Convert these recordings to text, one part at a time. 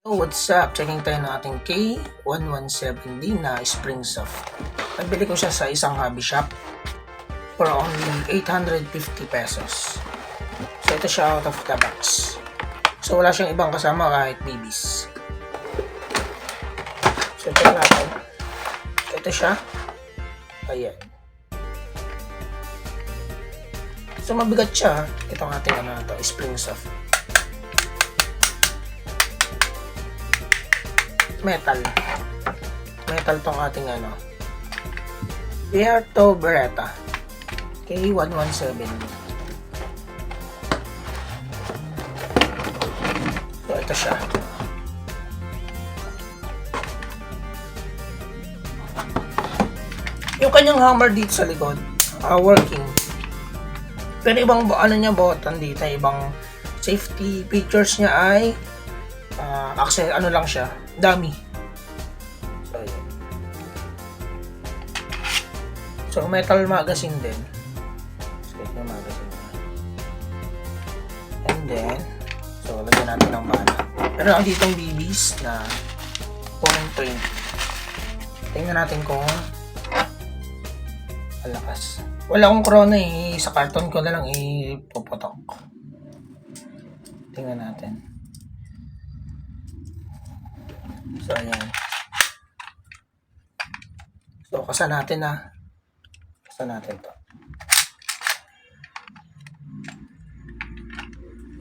So what's up? Checking tayo ng ating K117D na spring soft. Nabili ko siya sa isang hobby shop for only 850 pesos. So ito siya out of the box. So wala siyang ibang kasama kahit BBs. So check natin. Ito siya. Ayan. So mabigat siya. Itong ating spring soft. Metal tong ating Puerto Beretta K117. So ito siya. Yung kanyang hammer dito sa likod working, pero ibang button dito, ibang safety features niya ay access lang siya, dummy. So, yun. So metal magazine din. So yung magazine. And then, so lagyan natin ng bala. Pero ang ditong BBs na 0.20. Tingnan natin kung malakas. Wala akong chrono sa karton ko na lang ipuputok. Tingnan natin. So, ayan. So, kasa natin Kasa natin to.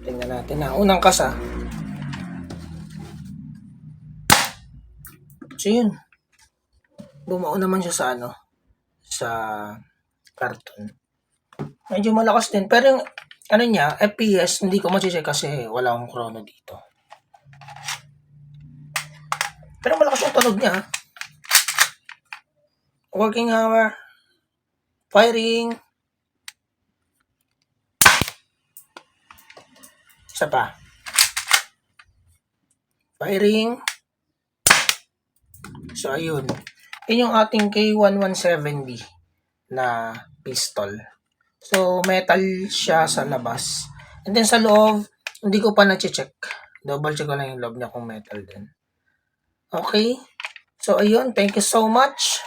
Tingnan natin unang kasa. So, yun. Bumao naman siya sa sa karton. Medyo malakas din. Pero yung, niya, FPS, hindi ko ma-check kasi wala akong chrono dito. Pero malakas yung tunog niya. Working hammer. Firing. Isa pa. Firing. So, ayun. Yun yung ating K117D na pistol. So, metal siya sa labas. And then sa loob, hindi ko pa na-check. Double check ko lang yung loob niya kung metal din. Okay. So, ayun. Thank you so much.